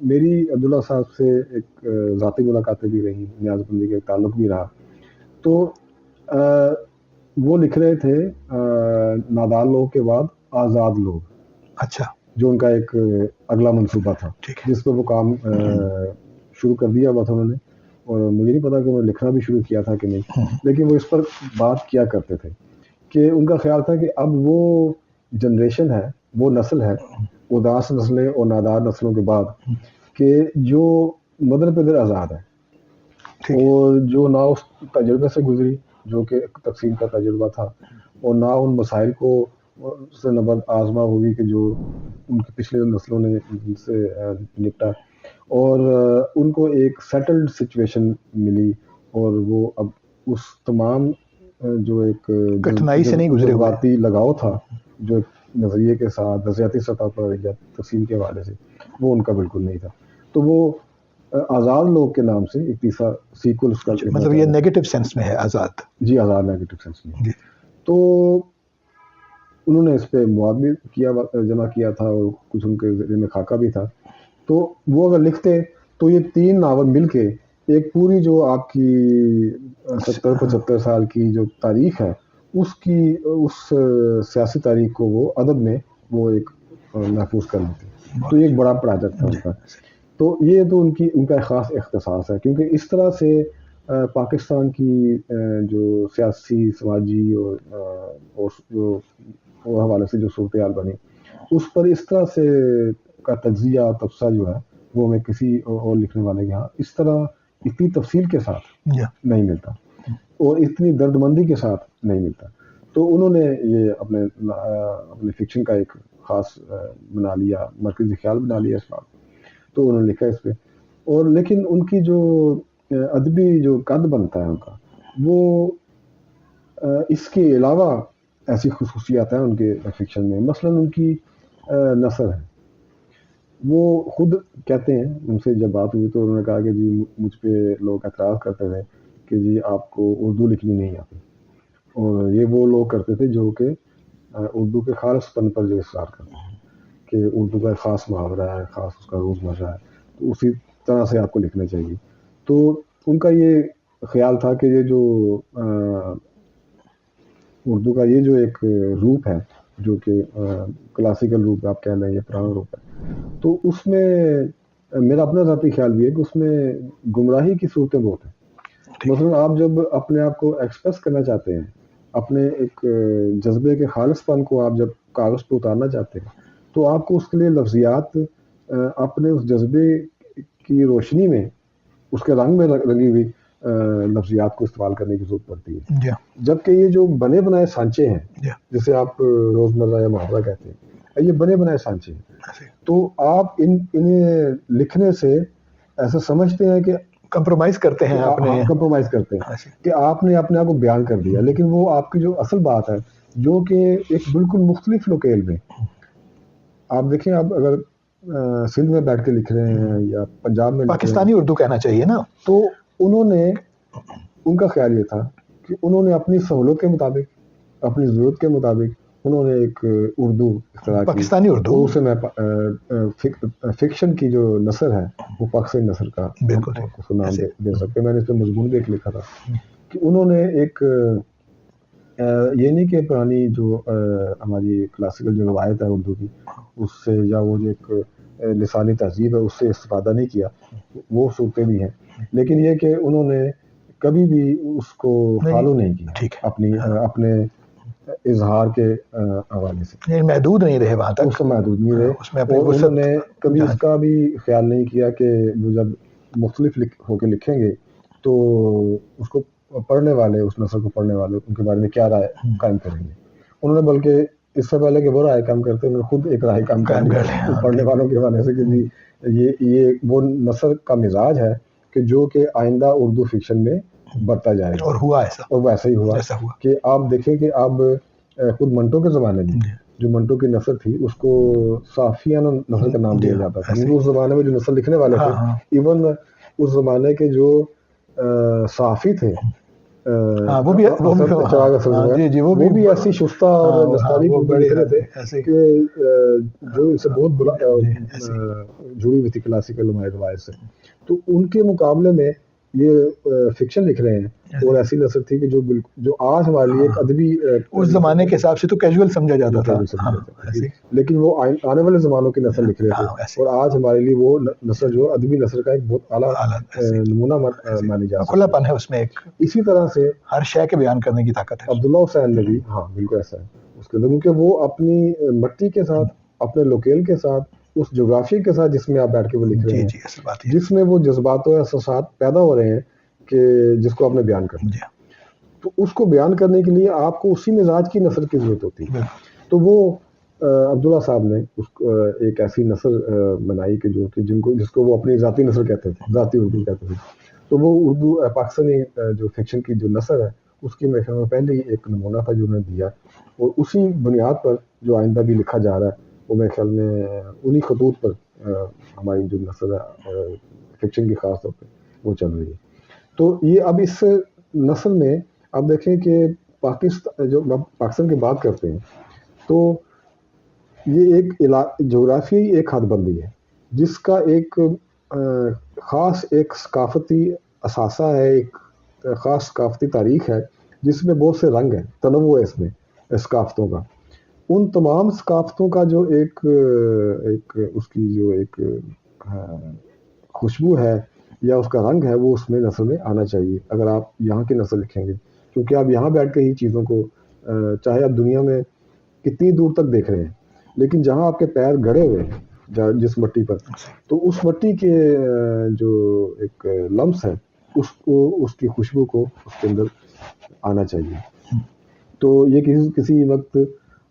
میری عبداللہ صاحب سے ایک ذاتی ملاقاتیں بھی رہی، نیاز بندی کا ایک تعلق بھی رہا. تو وہ لکھ رہے تھے نادار لوگ کے بعد آزاد لوگ. اچھا. جو ان کا ایک اگلا منصوبہ تھا جس پہ وہ کام شروع کر دیا ہوا تھا انہوں نے، اور مجھے نہیں پتا کہ انہوں نے لکھنا بھی شروع کیا تھا کہ نہیں، لیکن وہ اس پر بات کیا کرتے تھے کہ ان کا خیال تھا کہ اب وہ جنریشن ہے، وہ نسل ہے، اداس نسلیں اور نادار نسلوں کے بعد، کہ جو مدر پدر آزاد ہے اور جو نہ اس تجربے سے گزری جو کہ تقسیم کا تجربہ تھا، اور نہ ان مسائل کو سے نبرد آزما ہوئی کہ جو ان کے پچھلے نسلوں نے ان سے نپٹا، اور ان کو ایک سیٹلڈ سچویشن ملی، اور وہ اب اس تمام جو ایک کٹھنائی سے نہیں گزرے جذباتی لگاؤ تھا جو نظریے کے ساتھ نظریاتی سطح پر یا تقسیم کے حوالے سے، وہ ان کا بالکل نہیں تھا. تو وہ آزاد لوگ کے نام سے ایک تیسرا سیکول اس کا، مطلب یہ نیگیٹو سینس میں ہے آزاد. جی آزاد نیگیٹو سینس میں. تو انہوں نے اس پہ مواد بھی کیا، جمع کیا تھا، اور کچھ ان کے ذریعے میں خاکہ بھی تھا. تو وہ اگر لکھتے تو یہ 3 ناول مل کے ایک پوری جو آپ کی 70-75 سال کی جو تاریخ ہے اس سیاسی تاریخ کو وہ ادب میں وہ ایک محفوظ کر لیتے. تو یہ ایک بڑا پروجیکٹ تھا ان کا. تو یہ تو ان کا خاص اختصاص ہے، کیونکہ اس طرح سے پاکستان کی جو سیاسی سماجی اور حوالے سے جو صورتحال بنی، اس پر اس طرح سے کا تجزیہ تبصرہ جو ہے وہ ہمیں کسی اور لکھنے والے کے ہاں اس طرح اتنی تفصیل کے ساتھ نہیں ملتا اور اتنی درد مندی کے ساتھ نہیں ملتا. تو انہوں نے یہ اپنے فکشن کا ایک خاص بنا لیا، مرکزی خیال بنا لیا اس بات. تو انہوں نے لکھا اس پہ. اور لیکن ان کی جو ادبی جو قد بنتا ہے ان کا، وہ اس کے علاوہ ایسی خصوصیات ہیں ان کے فکشن میں. مثلا ان کی نثر ہے، وہ خود کہتے ہیں، ان سے جب بات ہوئی تو انہوں نے کہا کہ جی مجھ پہ لوگ اعتراض کرتے تھے کہ جی آپ کو اردو لکھنی نہیں آتی، اور یہ وہ لوگ کرتے تھے جو کہ اردو کے خالص پن پر جو اصرار کرتے ہیں کہ اردو کا خاص محاورہ ہے، خاص اس کا روزمرہ ہے، تو اسی طرح سے آپ کو لکھنا چاہیے. تو ان کا یہ خیال تھا کہ یہ جو اردو کا یہ جو ایک روپ ہے جو کہ کلاسیکل روپ آپ کہہ لیں یا پرانا روپ ہے، تو اس میں میرا اپنا ذاتی خیال بھی ہے کہ اس میں گمراہی کی صورتیں بہت ہیں. مثلا آپ جب اپنے آپ کو ایکسپریس کرنا چاہتے ہیں، اپنے ایک جذبے کے خالص پن کو آپ جب کاغذ پہ اتارنا چاہتے ہیں، تو آپ کو اس کے لیے لفظیات اپنے اس جذبے کی روشنی میں، اس کے رنگ میں رنگی ہوئی لفظیات کو استعمال کرنے کی ضرورت پڑتی ہے. جبکہ یہ جو بنے بنائے سانچے ہیں جسے آپ روزمرہ یا محاورہ کہتے ہیں، یہ بنے بنائے سانچے ہیں. تو آپ انہیں لکھنے سے ایسا سمجھتے ہیں کہ کمپرومائز کرتے ہیں، کمپرومائز کرتے ہیں کہ آپ نے اپنے آپ کو بیان کر دیا، لیکن وہ آپ کی جو اصل بات ہے جو کہ ایک بالکل مختلف لوکیل میں. آپ دیکھیں، آپ اگر سندھ میں بیٹھ کے لکھ رہے ہیں یا پنجاب میں پاکستانی اردو کہنا چاہیے نا، تو ان کا خیال یہ تھا کہ انہوں نے اپنی سہولت کے مطابق، اپنی ضرورت کے مطابق انہوں نے ایک اردو اختراع کی، پاکستانی اردو. اسے میں فکشن کی جو نثر ہے وہ پاکستانی نثر کا نام دے سکتے. میں نے اس پہ مضمون بھی ایک لکھا تھا کہ انہوں نے ایک یہ نہیں کہ پرانی جو ہماری کلاسیکل جو روایت ہے اردو کی اس سے، یا وہ جو ایک لسانی تہذیب ہے اس سے استفادہ نہیں کیا، وہ صورتیں بھی ہیں، لیکن یہ کہ انہوں نے کبھی بھی اس کو فالو نہیں کیا اپنے اظہار کے حوالے سے، محدود نہیں رہے وہاں تک، اس سے محدود نہیں رہے. اور انہوں نے کبھی اس کا بھی خیال نہیں کیا کہ وہ جب مختلف ہو کے لکھیں گے تو اس کو پڑھنے والے، اس نثر کو پڑھنے والے ان کے بارے میں کیا رائے قائم کریں گے. انہوں نے بلکہ اس سے پہلے کہ وہ رائے قائم کرتے ہیں، خود ایک رائے قائم کر لی پڑھنے والوں کے حوالے سے کہ یہ وہ نثر کا مزاج ہے کہ جو کہ آئندہ اردو فکشن میں بڑھتا جائے گا. اور ہوا ایسا، اور ویسا ہی ہوا کہ آپ دیکھیں کہ اب خود منٹو کے زمانے میں جو منٹو کی نثر تھی اس کو صافیانہ نثر کا نام دیا جاتا تھا. اس زمانے میں جو نثر لکھنے والے تھے، ایون اس زمانے کے جو صحافی تھے وہ بھی چراغ اسد جو ہے جی وہ بھی ایسی شستہ اور نستعلیق لکھ رہے تھے کہ جو اسے بہت جڑی ہوئی تھی کلاسیکل روایت سے. تو ان کے مقابلے میں یہ فکشن لکھ رہے ہیں اور ایسی نثر تھی کہ جو آج ہمارے لیے ایک ادبی اس زمانے کے حساب سے تو کیجول سمجھا جاتا تھا, لیکن وہ آنے والے زمانوں کی نثر لکھ رہے تھے, اور آج ہمارے لیے وہ نثر جو ادبی نثر کا ایک بہت اعلیٰ نمونہ مانی جاتی ہے. کھلا پن ہے اس میں, ایک اسی طرح سے ہر شے کے بیان کرنے کی طاقت ہے. عبداللہ حسین نے بھی ہاں بالکل ایسا ہے اس کے اندر, کیونکہ وہ اپنی مٹی کے ساتھ, اپنے لوکیل کے ساتھ, اس جغرافیے کے ساتھ جس میں آپ بیٹھ کے وہ لکھ رہے ہیں, جس میں وہ جذبات و احساسات پیدا ہو رہے ہیں کہ جس کو آپ نے بیان کرنا ہے, تو اس کو بیان کرنے کے لیے آپ کو اسی مزاج کی نثر کی ضرورت ہوتی ہے. تو وہ عبداللہ صاحب نے ایک ایسی نثر بنائی کہ جس کو وہ اپنی ذاتی نثر کہتے تھے, ذاتی اردو کہتے تھے. تو وہ اردو پاکستانی جو فکشن کی جو نثر ہے اس کی میرے خیال میں پہلے ہی ایک نمونہ تھا جو انہوں نے دیا, اور اسی بنیاد پر جو آئندہ بھی لکھا جا رہا ہے وہ میرے خیال میں انہی خطوط پر ہماری جو نثر ہے فکشن کی خاص طور پہ وہ چل رہی ہے. تو یہ اب اس نثر میں آپ دیکھیں کہ پاکستان کی بات کرتے ہیں تو یہ ایک جغرافیائی ایک حد بندی ہے جس کا ایک خاص ایک ثقافتی اثاثہ ہے, ایک خاص ثقافتی تاریخ ہے جس میں بہت سے رنگ ہیں, تنوع ہے اس میں ثقافتوں کا. ان تمام ثقافتوں کا جو ایک اس کی جو ایک خوشبو ہے یا اس کا رنگ ہے وہ اس میں نثر میں آنا چاہیے اگر آپ یہاں کی نثر لکھیں گے, کیونکہ آپ یہاں بیٹھ کے ہی چیزوں کو چاہے آپ دنیا میں کتنی دور تک دیکھ رہے ہیں, لیکن جہاں آپ کے پیر گڑے ہوئے ہیں جس مٹی پر, تو اس مٹی کے جو ایک لمس ہے اس کی خوشبو کو اس کے اندر آنا چاہیے. تو یہ کسی وقت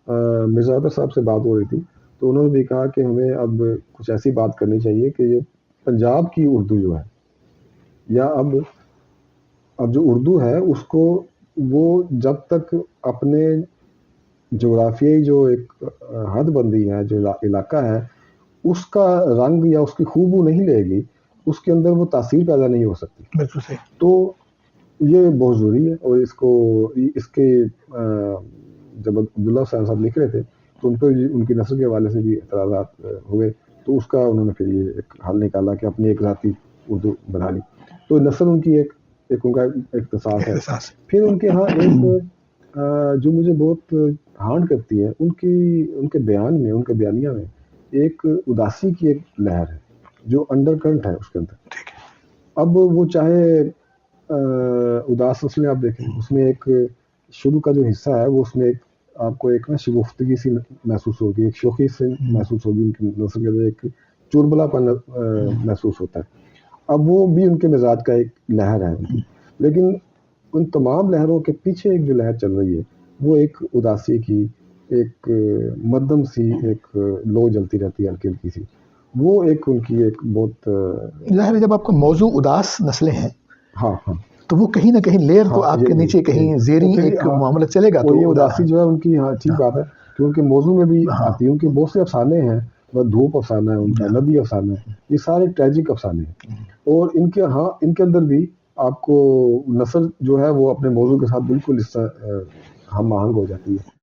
مرزا ظفر صاحب سے بات ہو رہی تھی تو انہوں نے بھی کہا کہ ہمیں اب کچھ ایسی بات کرنی چاہیے کہ یہ پنجاب کی اردو جو ہے یا اب جو اردو ہے اس کو وہ جب تک اپنے جغرافیائی جو ایک حد بندی ہے جو علاقہ ہے اس کا رنگ یا اس کی خوشبو نہیں لے گی, اس کے اندر وہ تاثیر پیدا نہیں ہو سکتی. بالکل صحیح. تو یہ بہت ضروری ہے, اور اس کے جب عبداللہ حسین صاحب لکھ رہے تھے تو ان پہ ان کی نثر کے حوالے سے بھی اعتراضات ہوئے, تو اس کا انہوں نے پھر یہ ایک حل نکالا کہ اپنی ایک ذاتی اردو بنا لی. تو نثر ان کی ایک ان کا اختصاص ہے. پھر ان کے ہاں ایک جو مجھے بہت ہانٹ کرتی ہے ان کے بیان میں, ان کے بیانیہ میں ایک اداسی کی ایک لہر ہے جو انڈر کرنٹ ہے اس کے اندر. اب وہ چاہے اداس نسلیں آپ دیکھیں اس میں ایک شروع کا جو حصہ ہے وہ اس میں ایک آپ کو ایک نا شگفتگی سی محسوس ہوگی, ایک شوخی سے محسوس ہوگی, ان کی نثر کے اندر ایک چربلا پن محسوس ہوتا ہے. اب وہ بھی ان کے مزاج کا ایک لہر ہے, لیکن ان تمام لہروں کے پیچھے ایک جو لہر چل رہی ہے وہ ایک اداسی کی ایک مدھم سی ایک لو جلتی رہتی ہے ہلکی ہلکی سی, وہ ایک ان کی ایک بہت ظاہر ہے جب آپ کا موضوع اداس نسلیں ہیں ہاں تو وہ کہیں نہ کہیں لیئر تو آپ کے نیچے کہیں زیریں ایک معاملہ چلے گا. تو یہ اداسی جو ہے ان کی ہاں ٹھیک بات ہے, کیونکہ موضوع میں بھی آتی ہے ان کے بہت سے افسانے ہیں, دھوپ افسانہ ہے ان کا, ندی افسانہ ہے, یہ سارے ٹریجک افسانے ہیں, اور ان کے اندر بھی آپ کو نثر جو ہے وہ اپنے موضوع کے ساتھ بالکل اس طرح ہم آہنگ ہو جاتی ہے.